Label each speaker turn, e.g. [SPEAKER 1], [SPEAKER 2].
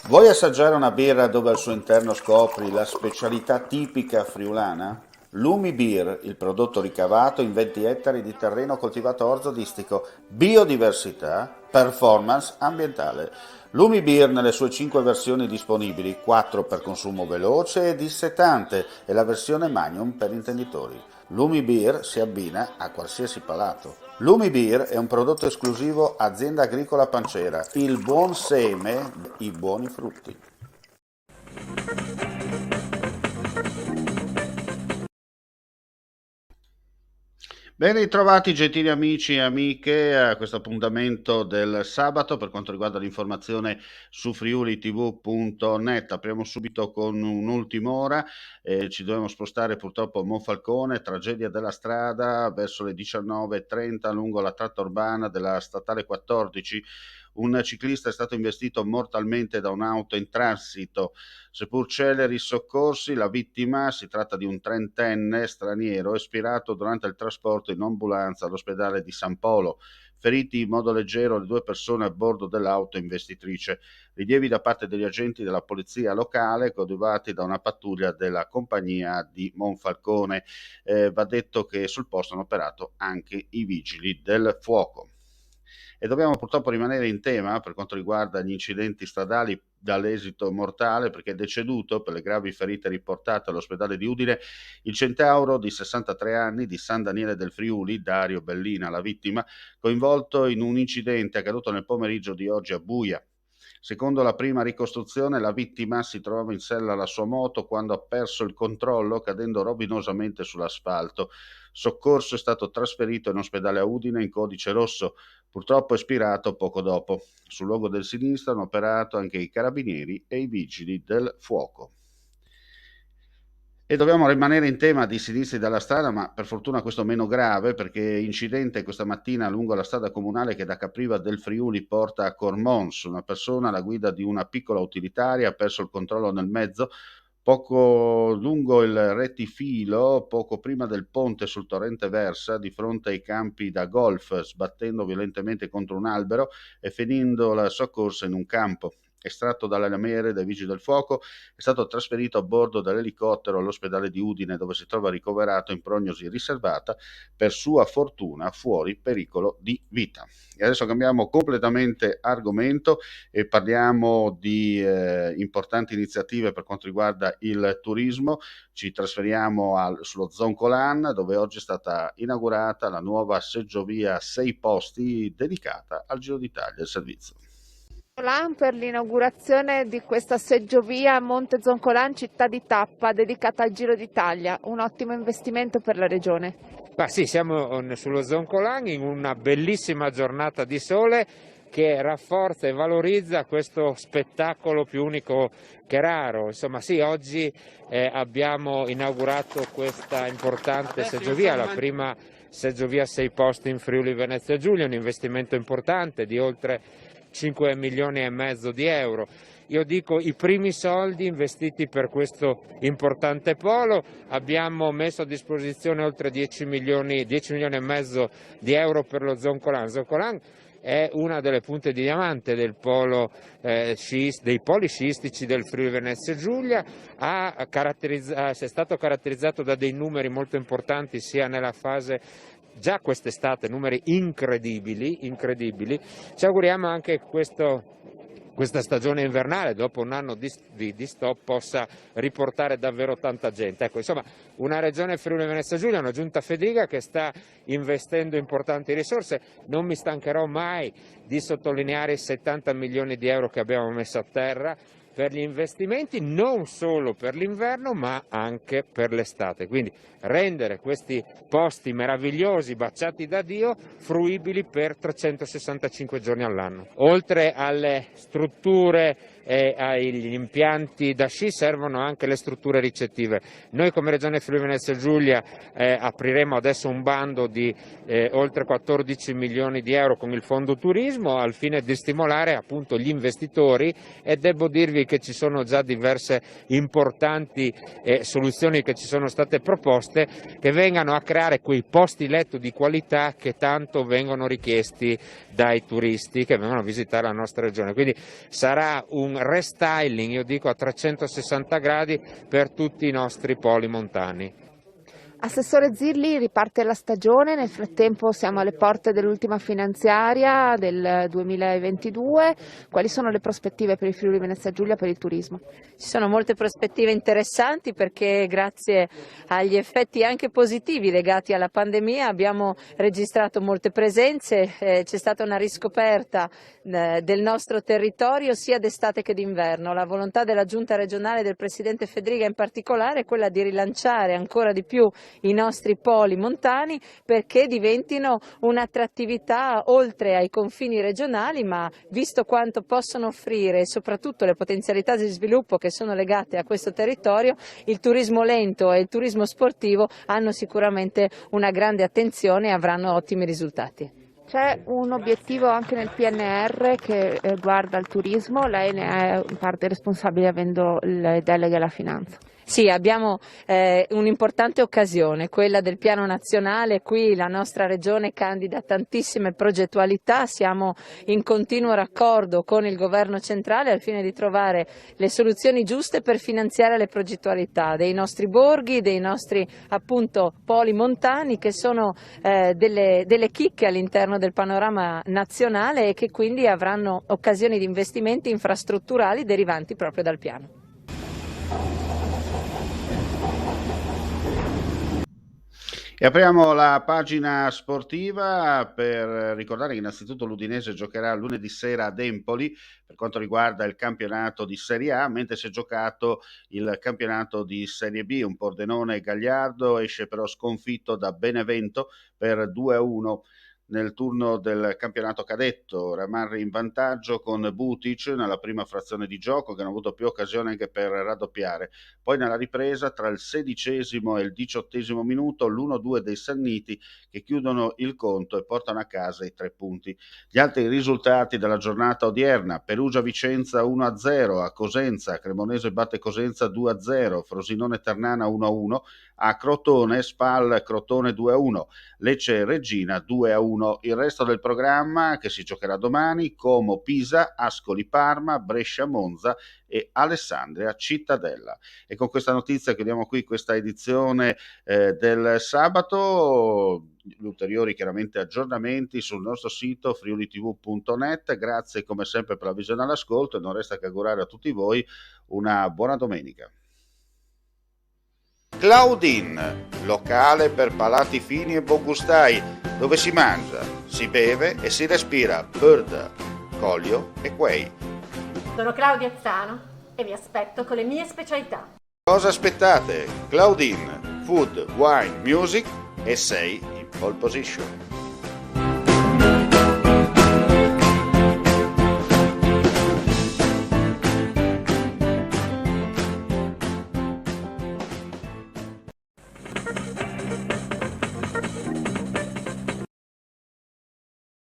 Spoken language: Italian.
[SPEAKER 1] Vuoi assaggiare una birra dove al suo interno scopri la specialità tipica friulana? Lumi Beer, il prodotto ricavato in 20 ettari di terreno coltivato orzodistico, biodiversità, performance ambientale. Lumi Beer nelle sue 5 versioni disponibili, 4 per consumo veloce e dissetante e la versione Magnum per intenditori. Lumi Beer si abbina a qualsiasi palato. Lumi Beer è un prodotto esclusivo Azienda Agricola Pancera, il buon seme, i buoni frutti. Ben ritrovati gentili amici e amiche a questo appuntamento del sabato per quanto riguarda l'informazione su friulitv.net. Apriamo subito con un'ultima ora, ci dobbiamo spostare purtroppo a Monfalcone, tragedia della strada verso le 19:30 lungo la tratta urbana della statale 14. Un ciclista è stato investito mortalmente da un'auto in transito. Seppur celeri i soccorsi, la vittima, si tratta di un trentenne straniero, espirato durante il trasporto in ambulanza all'ospedale di San Polo. Feriti in modo leggero le 2 persone a bordo dell'auto investitrice. Rilievi da parte degli agenti della polizia locale, coadiuvati da una pattuglia della compagnia di Monfalcone. Va detto che sul posto hanno operato anche i vigili del fuoco. E dobbiamo purtroppo rimanere in tema per quanto riguarda gli incidenti stradali dall'esito mortale, perché è deceduto per le gravi ferite riportate all'ospedale di Udine il centauro di 63 anni di San Daniele del Friuli, Dario Bellina, la vittima, coinvolto in un incidente accaduto nel pomeriggio di oggi a Buia. Secondo la prima ricostruzione, la vittima si trovava in sella alla sua moto quando ha perso il controllo cadendo rovinosamente sull'asfalto. Soccorso è stato trasferito in ospedale a Udine in codice rosso, purtroppo espirato poco dopo. Sul luogo del sinistro hanno operato anche i carabinieri e i vigili del fuoco. E dobbiamo rimanere in tema di sinistri della strada, ma per fortuna questo meno grave, perché incidente questa mattina lungo la strada comunale che da Capriva del Friuli porta a Cormons. Una persona alla guida di una piccola utilitaria ha perso il controllo nel mezzo, poco lungo il rettifilo, poco prima del ponte sul torrente Versa, di fronte ai campi da golf, sbattendo violentemente contro un albero e finendo la sua corsa in un campo. Estratto dalle lamiere dai vigili del fuoco, è stato trasferito a bordo dell'elicottero all'ospedale di Udine, dove si trova ricoverato in prognosi riservata, per sua fortuna fuori pericolo di vita. E adesso cambiamo completamente argomento e parliamo di importanti iniziative per quanto riguarda il turismo. Ci trasferiamo sullo Zoncolan, dove oggi è stata inaugurata la nuova seggiovia a 6 posti dedicata al Giro d'Italia, il servizio.
[SPEAKER 2] Per l'inaugurazione di questa seggiovia a Monte Zoncolan, città di tappa, dedicata al Giro d'Italia. Un ottimo investimento per la regione.
[SPEAKER 3] Sì, siamo sullo Zoncolan in una bellissima giornata di sole che rafforza e valorizza questo spettacolo più unico che raro. Insomma, sì, oggi abbiamo inaugurato questa importante seggiovia, la prima seggiovia a 6 posti in Friuli Venezia Giulia, un investimento importante di oltre 5 milioni e mezzo di euro. Io dico i primi soldi investiti per questo importante polo. Abbiamo messo a disposizione oltre 10 milioni e mezzo di euro per lo Zoncolan. Zoncolan è una delle punte di diamante del polo, dei poli sciistici del Friuli Venezia Giulia. È stato caratterizzato da dei numeri molto importanti sia nella fase già quest'estate, numeri incredibili. Ci auguriamo anche questa stagione invernale, dopo un anno di stop, possa riportare davvero tanta gente. Ecco, insomma, una regione Friuli Venezia Giulia, una giunta Fedriga che sta investendo importanti risorse. Non mi stancherò mai di sottolineare i 70 milioni di euro che abbiamo messo a terra per gli investimenti, non solo per l'inverno ma anche per l'estate, quindi rendere questi posti meravigliosi, baciati da Dio, fruibili per 365 giorni all'anno. Oltre alle strutture e agli impianti da sci servono anche le strutture ricettive. Noi come Regione Friuli Venezia Giulia apriremo adesso un bando di oltre 14 milioni di euro con il Fondo Turismo al fine di stimolare appunto gli investitori, e devo dirvi che ci sono già diverse importanti soluzioni che ci sono state proposte, che vengano a creare quei posti letto di qualità che tanto vengono richiesti dai turisti che vengono a visitare la nostra regione. Quindi sarà un restyling, io dico a 360 gradi, per tutti i nostri poli montani.
[SPEAKER 2] Assessore Zilli, riparte la stagione, nel frattempo siamo alle porte dell'ultima finanziaria del 2022, quali sono le prospettive per il Friuli Venezia Giulia per il turismo?
[SPEAKER 4] Ci sono molte prospettive interessanti perché grazie agli effetti anche positivi legati alla pandemia abbiamo registrato molte presenze, c'è stata una riscoperta del nostro territorio sia d'estate che d'inverno. La volontà della Giunta regionale e del Presidente Fedriga in particolare è quella di rilanciare ancora di più i nostri poli montani perché diventino un'attrattività oltre ai confini regionali, ma visto quanto possono offrire e soprattutto le potenzialità di sviluppo che sono legate a questo territorio, il turismo lento e il turismo sportivo hanno sicuramente una grande attenzione e avranno ottimi risultati.
[SPEAKER 2] C'è un obiettivo anche nel PNR che riguarda il turismo, lei ne è in parte responsabile avendo le deleghe alla finanza.
[SPEAKER 4] Sì, abbiamo un'importante occasione, quella del piano nazionale. Qui la nostra regione candida tantissime progettualità, siamo in continuo raccordo con il governo centrale al fine di trovare le soluzioni giuste per finanziare le progettualità dei nostri borghi, dei nostri appunto poli montani che sono delle chicche all'interno del panorama nazionale e che quindi avranno occasioni di investimenti infrastrutturali derivanti proprio dal piano.
[SPEAKER 1] E apriamo la pagina sportiva per ricordare che innanzitutto l'Udinese giocherà lunedì sera ad Empoli per quanto riguarda il campionato di Serie A, mentre si è giocato il campionato di Serie B. Un Pordenone Gagliardo esce però sconfitto da Benevento per 2-1. Nel turno del campionato cadetto, Ramarri in vantaggio con Butic nella prima frazione di gioco, che hanno avuto più occasioni anche per raddoppiare. Poi nella ripresa, tra il 16° e il 18° minuto, l'1-2 dei Sanniti che chiudono il conto e portano a casa i 3 punti. Gli altri risultati della giornata odierna: Perugia-Vicenza 1-0, a Cosenza Cremonese batte Cosenza 2-0, Frosinone-Ternana 1-1, a Crotone Spal Crotone 2-1, Lecce-Reggina 2-1. Il resto del programma che si giocherà domani: Como-Pisa, Ascoli-Parma, Brescia-Monza e Alessandria-Cittadella. E con questa notizia chiudiamo qui questa edizione del sabato. Gli ulteriori chiaramente aggiornamenti sul nostro sito friulitv.net. Grazie come sempre per la visione e l'ascolto e non resta che augurare a tutti voi una buona domenica. Claudin, locale per palati fini e buongustai, dove si mangia, si beve e si respira bird, Collio e Quay.
[SPEAKER 5] Sono Claudia Azzano e vi aspetto con le mie specialità.
[SPEAKER 1] Cosa aspettate? Claudin, food, wine, music e sei in pole position.